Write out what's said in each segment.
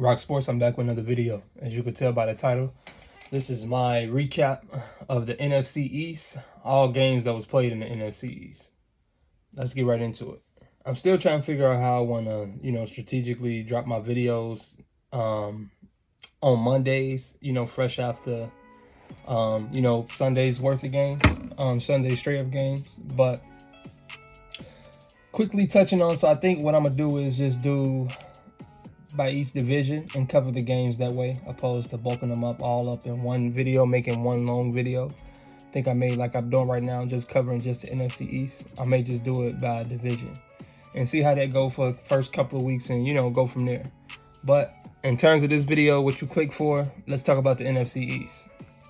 RocSports, I'm back with another video. As you can tell by the title, this is my recap of the NFC East, all games that was played in the NFC East. Let's get right into it. I'm still trying to figure out how I want to, strategically drop my videos on Mondays, fresh after, Sunday's worth of games, Sunday straight of games. But quickly touching on, so I think what I'm going to do is just do by each division and cover the games that way, opposed to bulking them up all up in one video, making one long video. I think I made, like I'm doing right now, just covering just the NFC East. I may just do it by division and see how that go for the first couple of weeks and, go from there. But in terms of this video, what you click for, let's talk about the NFC East.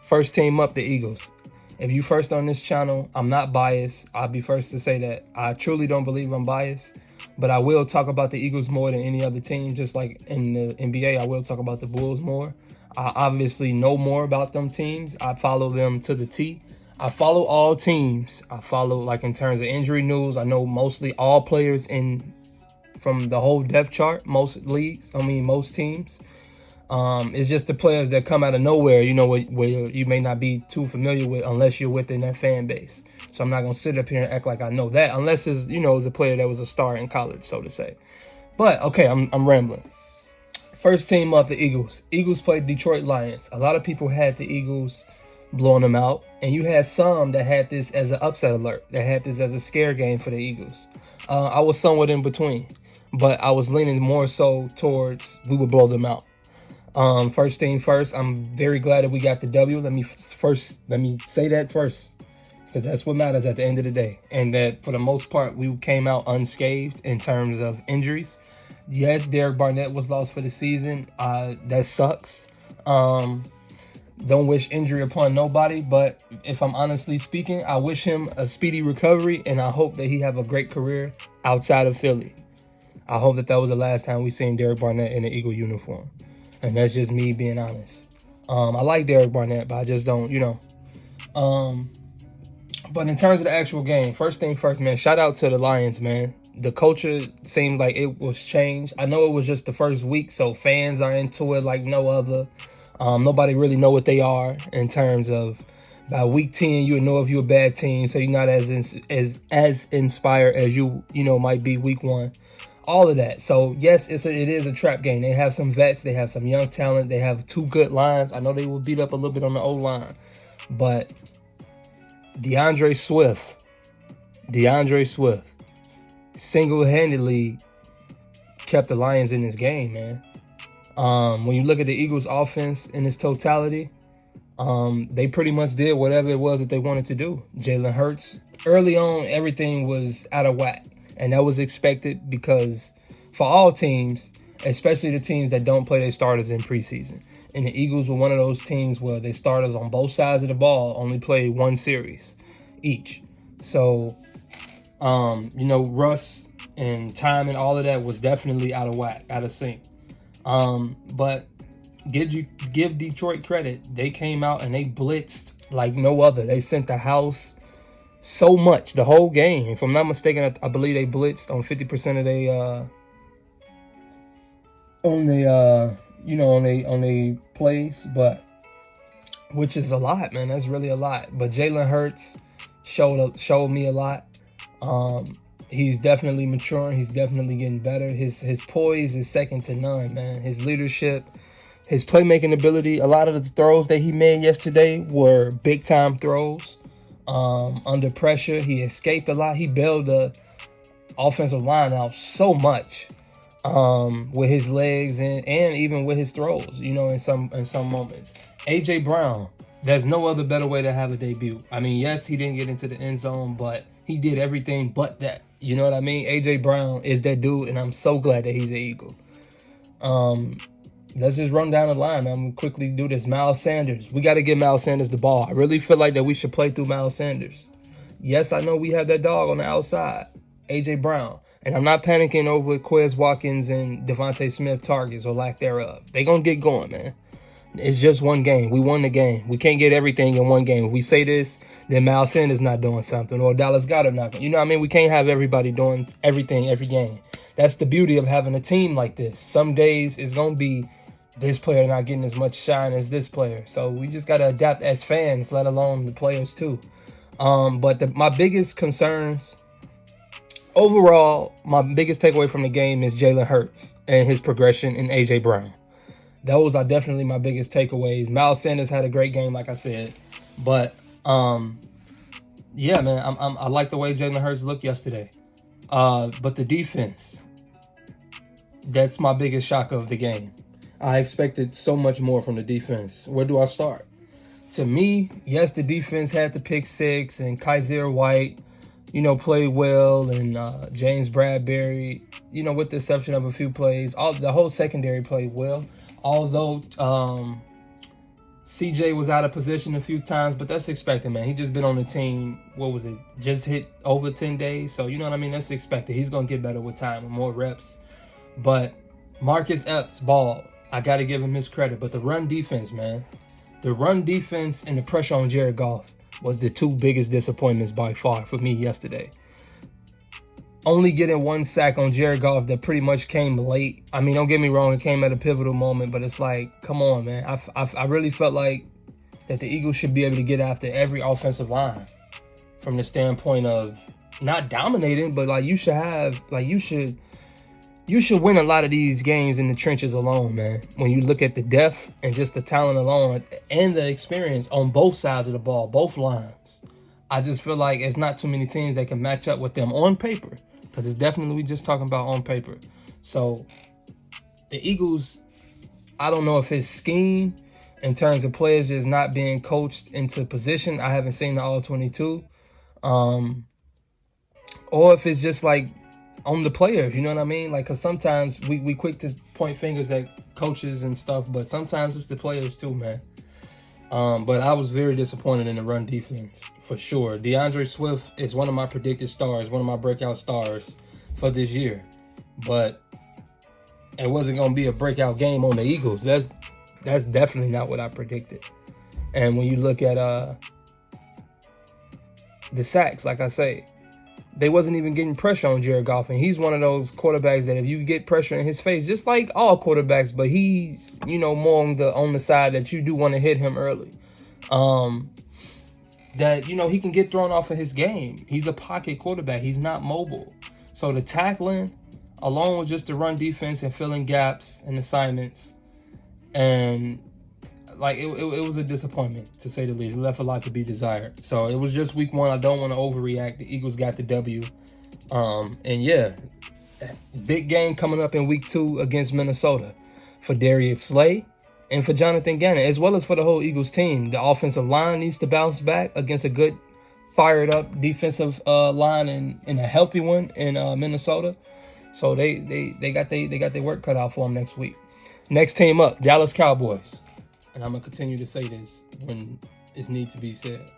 First team up, the Eagles. If you first on this channel, I'm not biased. I'll be first to say that. I truly don't believe I'm biased. But I will talk about the Eagles more than any other team. Just like in the NBA, I will talk about the Bulls more. I obviously know more about them teams. I follow them to the T. I follow all teams. I follow, like, in terms of injury news, I know mostly all players from the whole depth chart, most leagues, most teams. It's just the players that come out of nowhere, where you may not be too familiar with unless you're within that fan base. So I'm not going to sit up here and act like I know that unless it's, it's a player that was a star in college, so to say. But, okay, I'm rambling. First team up, the Eagles. Eagles played Detroit Lions. A lot of people had the Eagles blowing them out. And you had some that had this as an upset alert, that had this as a scare game for the Eagles. I was somewhat in between, but I was leaning more so towards we would blow them out. First thing first, I'm very glad that we got the W. Let me say that first, because that's what matters at the end of the day. And that for the most part, we came out unscathed in terms of injuries. Yes, Derek Barnett was lost for the season. That sucks. Don't wish injury upon nobody, but if I'm honestly speaking, I wish him a speedy recovery, and I hope that he have a great career outside of Philly. I hope that was the last time we seen Derek Barnett in an Eagle uniform. And that's just me being honest. I like Derek Barnett, but I just don't, But in terms of the actual game, first thing first, man, shout out to the Lions, man. The culture seemed like it was changed. I know it was just the first week, so fans are into it like no other. Nobody really know what they are in terms of by week 10, you know if you're a bad team, so you're not as inspired as you might be week 1. All of that. So yes, it is a trap game. They have some vets, they have some young talent, they have 2 good lines. I know they will beat up a little bit on the O-line, but DeAndre Swift single-handedly kept the Lions in this game, man. When you look at the Eagles offense in its totality, they pretty much did whatever it was that they wanted to do. Jalenhurts, early on, everything was out of whack. And that was expected because for all teams, especially the teams that don't play their starters in preseason. And the Eagles were one of those teams where their starters on both sides of the ball only play one series each. So, Russ and time and all of that was definitely out of whack, out of sync. But give Detroit credit. They came out and they blitzed like no other. They sent the house so much the whole game. If I'm not mistaken, I believe they blitzed on 50% of their plays, but which is a lot, man. That's really a lot. But Jalen Hurts showed me a lot. He's definitely maturing. He's definitely getting better. His poise is second to none, man. His leadership, his playmaking ability. A lot of the throws that he made yesterday were big time throws. Under pressure, he escaped a lot. He bailed the offensive line out so much with his legs and even with his throws, in some moments. Ajbrown, there's no other better way to have a debut. Yes, he didn't get into the end zone, but he did everything but that. You know what I mean? Ajbrown is that dude, and I'm so glad that he's an Eagle. Let's just run down the line, man. I'm going to quickly do this. Miles Sanders. We got to give Miles Sanders the ball. I really feel like that we should play through Miles Sanders. Yes, I know we have that dog on the outside, Ajbrown. And I'm not panicking over Quez Watkins and Devontae Smith targets or lack thereof. They're going to get going, man. It's just one game. We won the game. We can't get everything in one game. If we say this, then Miles Sanders not doing something, or Dallas Goedert not doing. We can't have everybody doing everything every game. That's the beauty of having a team like this. Some days it's going to be this player not getting as much shine as this player. So we just got to adapt as fans, let alone the players too. But my biggest concerns overall, my biggest takeaway from the game is Jalenhurts and his progression in ajbrown. Those are definitely my biggest takeaways. Milesdanders had a great game, like I said. But, yeah, man, I like the way Jalenhurts looked yesterday. But the defense, that's my biggest shock of the game. I expected so much more from the defense. Where do I start? To me, yes, the defense had the pick six, and Kaiser White, played well, and James Bradbury, with the exception of a few plays, the whole secondary played well. Although CJ was out of position a few times, but that's expected, man. He just been on the team, what was it, just hit over 10 days. So, you know what I mean? That's expected. He's going to get better with time, with more reps. But Marcus Epps balled. I got to give him his credit. But the run defense, man, the run defense and the pressure on Jared Goff was the two biggest disappointments by far for me yesterday. Only getting one sack on Jared Goff that pretty much came late. I mean, don't get me wrong, it came at a pivotal moment, but it's like, come on, man. I really felt like that the Eagles should be able to get after every offensive line from the standpoint of not dominating, but like you should win a lot of these games in the trenches alone, man. When you look at the depth and just the talent alone and the experience on both sides of the ball, both lines. I just feel like it's not too many teams that can match up with them on paper, because it's definitely we just talking about on paper. So the Eagles, I don't know if it's scheme in terms of players just not being coached into position. I haven't seen the all-22. Or if it's just like on the players, you know what I mean? Like, because sometimes we quick to point fingers at coaches and stuff, but sometimes it's the players too, man. But I was very disappointed in the run defense, for sure. DeAndre Swift is one of my predicted stars, one of my breakout stars for this year. But it wasn't going to be a breakout game on the Eagles. That's definitely not what I predicted. And when you look at the sacks, like I say, they wasn't even getting pressure on Jared Goff. And he's one of those quarterbacks that if you get pressure in his face, just like all quarterbacks, but he's, more on the side that you do want to hit him early. That, he can get thrown off of his game. He's a pocket quarterback. He's not mobile. So the tackling, along with just the run defense and filling gaps and assignments, and like it was a disappointment, to say the least. It left a lot to be desired. So it was just week one. I don't want to overreact. The Eagles got the W. And yeah, big game coming up in week 2 against Minnesota for Dariusslay and for Jonathan Gannon, as well as for the whole Eagles team. The offensive line needs to bounce back against a good, fired up defensive line and a healthy one in Minnesota. So they got their work cut out for them next week. Next team up, Dallas Cowboys. And I'm going to continue to say this when it needs to be said.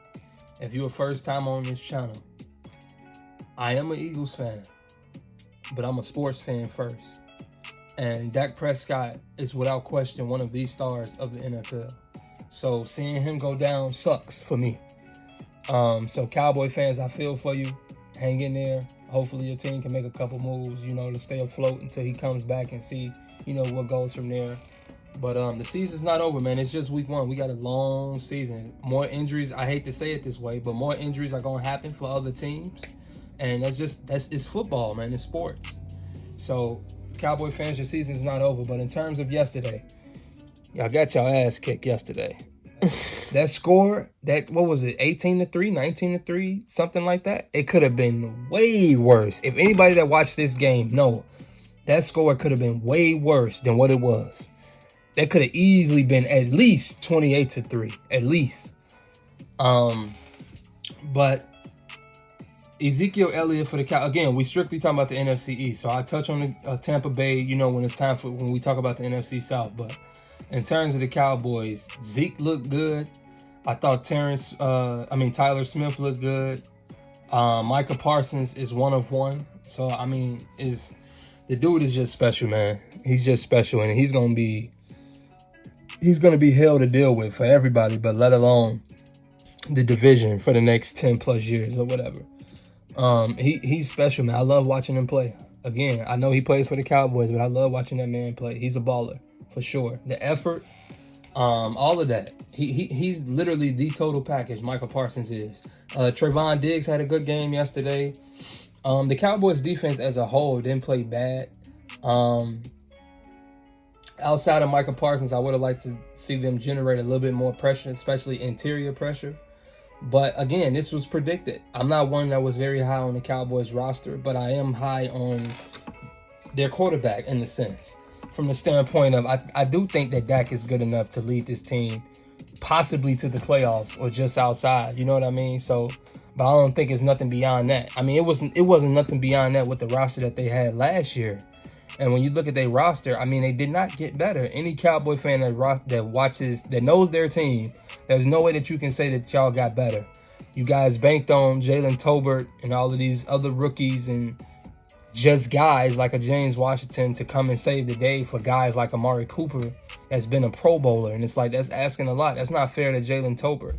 If you're a first time on this channel, I am an Eagles fan, but I'm a sports fan first. And Dak Prescott is without question one of the stars of the NFL. So seeing him go down sucks for me. So Cowboy fans, I feel for you. Hang in there. Hopefully your team can make a couple moves, to stay afloat until he comes back and see, what goes from there. But the season's not over, man. It's just week 1. We got a long season. More injuries. I hate to say it this way, but more injuries are going to happen for other teams. And it's football, man. It's sports. So Cowboy fans, your season's not over. But in terms of yesterday, y'all got y'all ass kicked yesterday. That score, what was it, 18-3, 19-3, something like that? It could have been way worse. If anybody that watched this game know, that score could have been way worse than what it was. That could have easily been at least 28-3, at least. But Zekeelliot for the Cowboys. Again, we strictly talking about the NFC East. So I touch on the Tampa Bay, when it's time when we talk about the NFC South. But in terms of the Cowboys, Zeke looked good. I thought Tyler Smith looked good. Micahparsons is one of one. So, the dude is just special, man. He's just special, and he's going to be hell to deal with for everybody, but let alone the division for the next 10 plus years or whatever. He's special, man. I love watching him play. Again, I know he plays for the Cowboys, but I love watching that man play. He's a baller, for sure. The effort, all of that. He's literally the total package. Micah Parsons is. Trevondiggs had a good game yesterday. The Cowboys defense as a whole didn't play bad. Outside of Micah Parsons, I would have liked to see them generate a little bit more pressure, especially interior pressure. But again, this was predicted. I'm not one that was very high on the Cowboys roster, but I am high on their quarterback in the sense. From the standpoint of, I do think that Dak is good enough to lead this team possibly to the playoffs or just outside. You know what I mean? So, but I don't think it's nothing beyond that. I mean, it wasn't nothing beyond that with the roster that they had last year. And when you look at their roster, I mean, they did not get better. Any Cowboy fan that knows their team, there's no way that you can say that y'all got better. You guys banked on Jalen Tolbert and all of these other rookies and just guys like a James Washington to come and save the day for guys like Amari Cooper that's been a Pro Bowler. And it's like, that's asking a lot. That's not fair to Jalen Tolbert.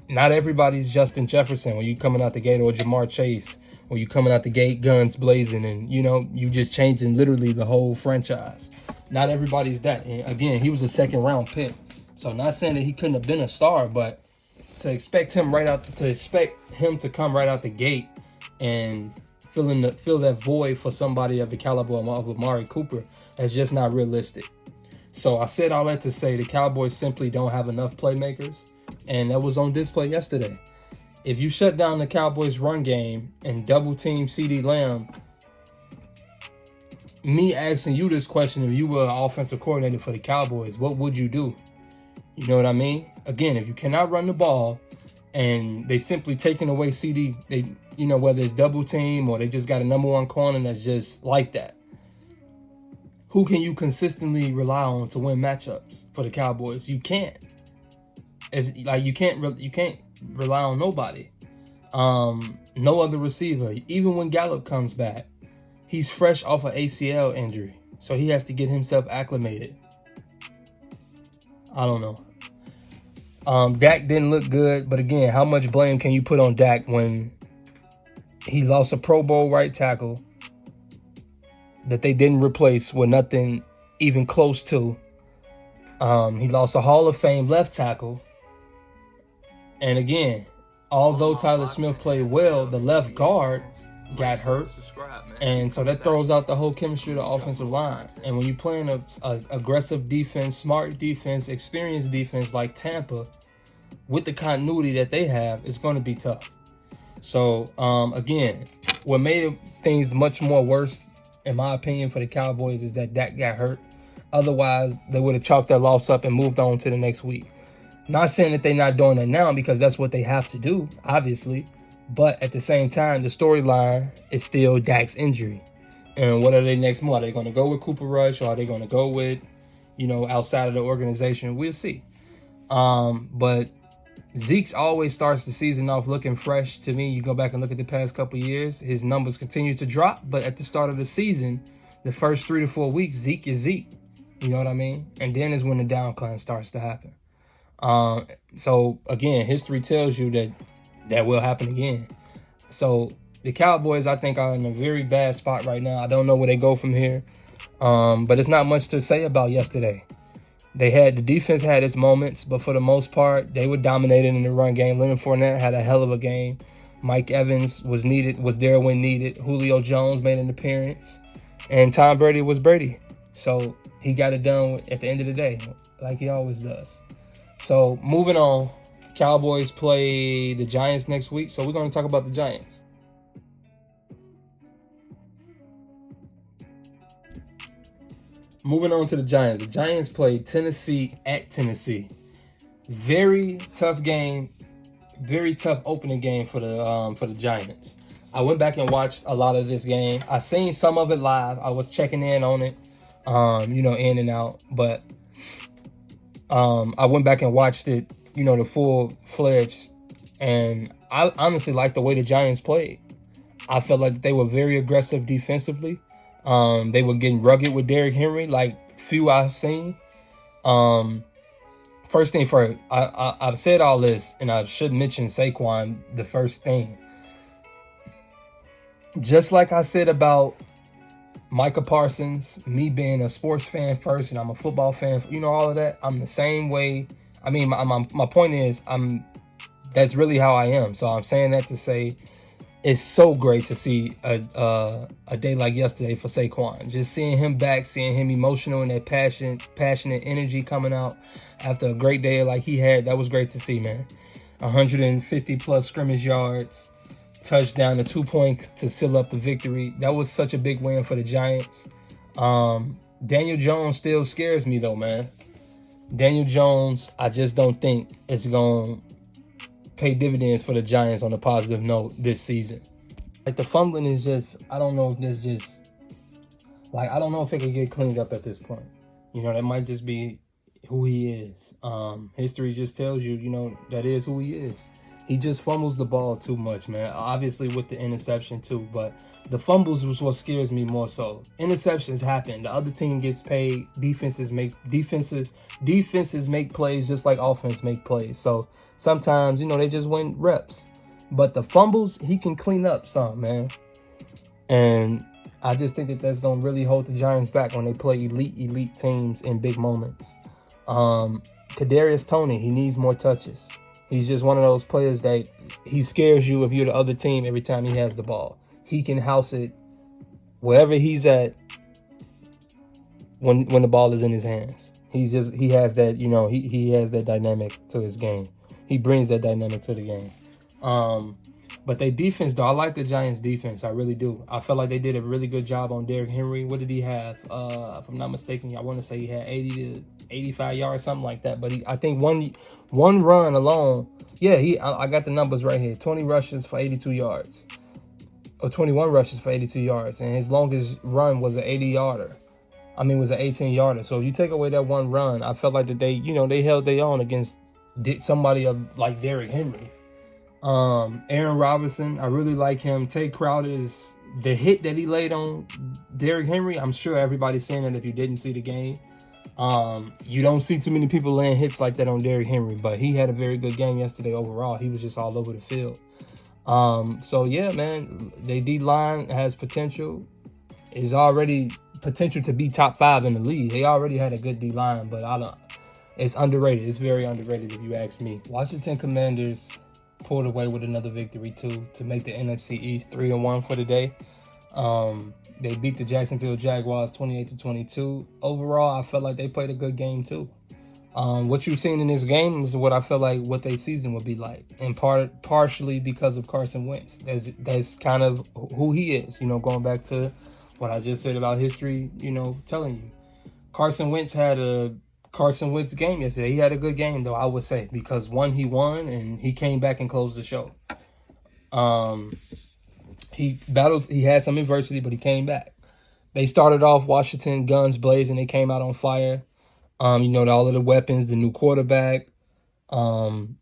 Not everybody's Justin Jefferson when you coming out the gate, or Jamar Chase, or you coming out the gate guns blazing and, you know, you just changing literally the whole franchise. Not everybody's that. And again, he was a second-round pick. So not saying that he couldn't have been a star, but to expect him to come right out the gate and fill that void for somebody of the caliber of Amari Cooper, that's just not realistic. So I said all that to say the Cowboys simply don't have enough playmakers, and that was on display yesterday. If you shut down the Cowboys' run game and double-team Ceedeelamb, me asking you this question, if you were an offensive coordinator for the Cowboys, what would you do? You know what I mean? Again, if you cannot run the ball and they simply taking away CD, whether it's double-team or they just got a number one corner that's just like that, who can you consistently rely on to win matchups for the Cowboys? You can't. It's like you can't rely on nobody. No other receiver. Even when Gallup comes back, he's fresh off an ACL injury, so he has to get himself acclimated. I don't know. Dak didn't look good, but again, how much blame can you put on Dak when he lost a Pro Bowl right tackle that they didn't replace with nothing even close to? He lost a Hall of Fame left tackle. And again, although Tyler Smith played well, the left guard got hurt. And so that throws out the whole chemistry of the offensive line. And when you're playing a aggressive defense, smart defense, experienced defense like Tampa, with the continuity that they have, it's going to be tough. So, again, what made things much more worse, in my opinion, for the Cowboys is that Dak got hurt. Otherwise, they would have chalked that loss up and moved on to the next week. Not saying that they're not doing that now, because that's what they have to do, obviously. But at the same time, the storyline is still Dak's injury. And what are they next move? Are they going to go with Cooper Rush, or are they going to go with, outside of the organization? We'll see. But Zeke's always starts the season off looking fresh to me. You go back and look at the past couple of years, his numbers continue to drop. But at the start of the season, the first 3 to 4 weeks, Zeke is Zeke. You know what I mean? And then is when the downcline starts to happen. So, again, history tells you that will happen again. So the Cowboys, I think, are in a very bad spot right now. I don't know where they go from here. But it's not much to say about yesterday. The defense had its moments, but for the most part, they were dominated in the run game. Leonard Fournette had a hell of a game. Mike Evans was there when needed. Julio Jones made an appearance. And Tom Brady was Brady. So he got it done at the end of the day, like he always does. So moving on, Cowboys play the Giants next week. So we're going to talk about the Giants. Moving on to the Giants. The Giants played Tennessee at Tennessee. Very tough game. Very tough opening game for the Giants. I went back and watched a lot of this game. I seen some of it live. I was checking in on it, in and out. But I went back and watched it, the full-fledged. And I honestly liked the way the Giants played. I felt like they were very aggressive defensively. They were getting rugged with Derrick Henry like few I've seen. First thing first, I've said all this, and I should mention Saquon the first thing. Just like I said about Micah Parsons, me being a sports fan first and I'm a football fan, you know, all of that, I'm the same way. I mean, my point is, that's really how I am. So I'm saying that to say it's so great to see a day like yesterday for Saquon. Just seeing him back, seeing him emotional and that passionate energy coming out after a great day like he had, that was great to see, man. 150 plus scrimmage yards, touchdown, a 2-point to seal up the victory. That was such a big win for the Giants. Daniel Jones still scares me though, man. Daniel Jones, I just don't think it's going to pay dividends for the Giants on a positive note this season. Like, the fumbling is just, I don't know if there's just, like, I don't know if it could get cleaned up at this point. You know, that might just be who he is. History just tells you, you know, that is who he is. He just fumbles the ball too much, man. Obviously with the interception too, but the fumbles was what scares me more so. Interceptions happen. The other team gets paid. Defenses make plays just like offense make plays. So sometimes, you know, they just win reps. But the fumbles, he can clean up some, man. And I just think that that's going to really hold the Giants back when they play elite teams in big moments. Kadarius Toney, he needs more touches. He's just one of those players that he scares you if you're the other team every time he has the ball. He can house it wherever he's at when the ball is in his hands. He has that, you know, he has that dynamic to his game. He brings that dynamic to the game. But their defense, though, I like the Giants' defense. I really do. I felt like they did a really good job on Derrick Henry. What did he have? If I'm not mistaken, I want to say he had 80 to 85 yards, something like that. But I think one run alone, yeah, I got the numbers right here. 20 rushes for 82 yards. Or 21 rushes for 82 yards. And his longest run was an 80-yarder. Was an 18-yarder. So if you take away that one run, I felt like that they held their own against somebody like Derrick Henry. Aaron Robinson, I really like him. Tate Crowder's, the hit that he laid on Derrick Henry, I'm sure everybody's saying that if you didn't see the game. You don't see too many people laying hits like that on Derrick Henry, but he had a very good game yesterday overall. He was just all over the field. So yeah, man, the D-line has potential. Is already potential to be top 5 in the league. They already had a good D-line, but it's underrated. It's very underrated if you ask me. Washington Commanders pulled away with another victory too to make the NFC East 3-1 for the day. They beat the Jacksonville Jaguars 28-22. Overall, I felt like they played a good game too. What you've seen in this game is what I feel like what their season would be like, and partially because of Carson Wentz. That's kind of who he is. You know, going back to what I just said about history. You know, telling you, Carson Wentz had a Carson Wentz game yesterday. He had a good game though, I would say, because he won and he came back and closed the show. He had some adversity, but he came back. They started off Washington guns blazing. They came out on fire. You know, all of the weapons, the new quarterback, Jahandotson,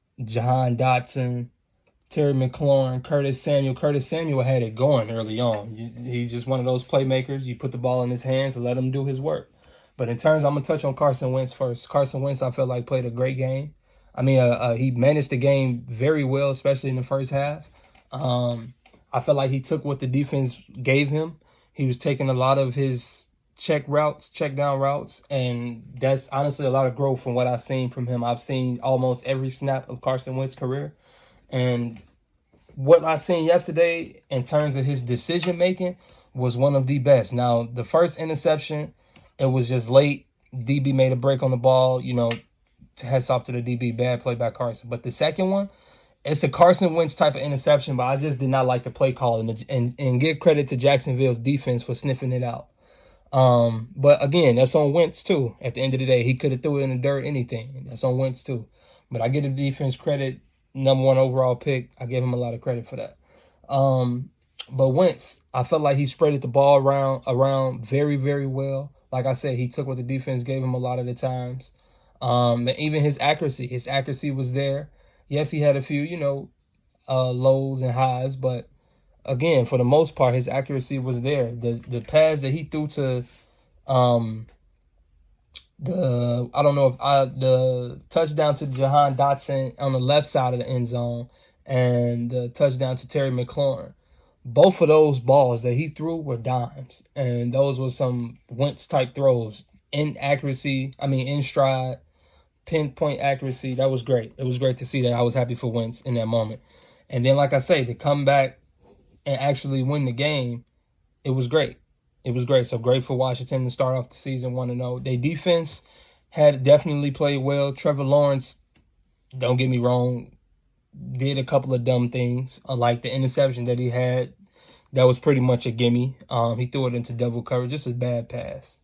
Terry McLaurin, Curtis Samuel. Curtis Samuel had it going early on. He's just one of those playmakers. You put the ball in his hands and let him do his work. But in terms, I'm going to touch on Carson Wentz first. Carson Wentz, I felt like played a great game. He managed the game very well, especially in the first half. I felt like he took what the defense gave him. He was taking a lot of his check down routes, and that's honestly a lot of growth from what I've seen from him. I've seen almost every snap of Carson Wentz's career, and what I seen yesterday in terms of his decision making was one of the best. Now, the first interception, it was just late. DB made a break on the ball. You know, hats off to the DB. Bad play by Carson. But the second one, it's a Carson Wentz type of interception, but I just did not like the play call and give credit to Jacksonville's defense for sniffing it out. But again, that's on Wentz too. At the end of the day, he could have threw it in the dirt, anything. That's on Wentz too. But I give the defense credit. Number 1 overall pick. I give him a lot of credit for that. But Wentz, I felt like he spread the ball around very, very well. Like I said, he took what the defense gave him a lot of the times. And even his accuracy was there. Yes, he had a few, you know, lows and highs, but again, for the most part, his accuracy was there. The pass that he threw to the touchdown to Jahandotson on the left side of the end zone and the touchdown to Terry McLaurin. both of those balls that he threw were dimes, and those were some Wentz type throws in accuracy. I mean, in stride, pinpoint accuracy. That was great. It was great to see that. I was happy for Wentz in that moment. And then, like I say, to come back and actually win the game, it was great. It was great. So great for Washington to start off the season 1-0. Their defense had definitely played well. Trevor Lawrence, don't get me wrong, did a couple of dumb things, like the interception that he had. That was pretty much a gimme. He threw it into double coverage, just a bad pass.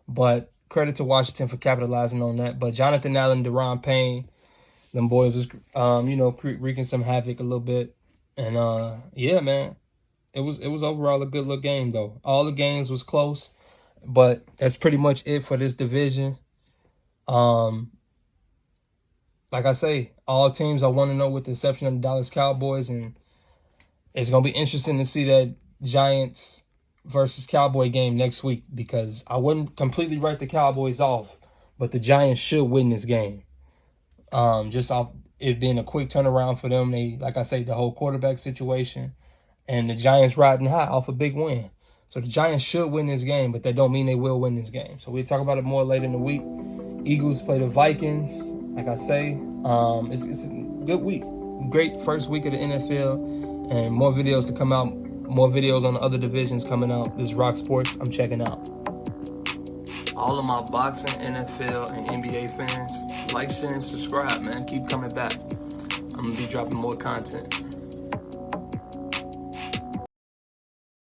But credit to Washington for capitalizing on that. But Jonathan Allen, Deron Payne, them boys was, wreaking some havoc a little bit. And yeah, man, it was overall a good little game though. All the games was close, but that's pretty much it for this division. Like I say, all teams I want to know with the exception of the Dallas Cowboys, and it's gonna be interesting to see that Giants versus Cowboy game next week, because I wouldn't completely write the Cowboys off, but the Giants should win this game. Just off it being a quick turnaround for them. They, like I say, the whole quarterback situation, and the Giants riding high off a big win. So the Giants should win this game, but that don't mean they will win this game. So we'll talk about it more later in the week. Eagles play the Vikings. Like I say, it's a good week. Great first week of the NFL, and more videos to come out. More videos on the other divisions coming out. This is RocSports. I'm checking out. All of my boxing, NFL, and NBA fans, like, share, and subscribe, man. Keep coming back. I'm going to be dropping more content.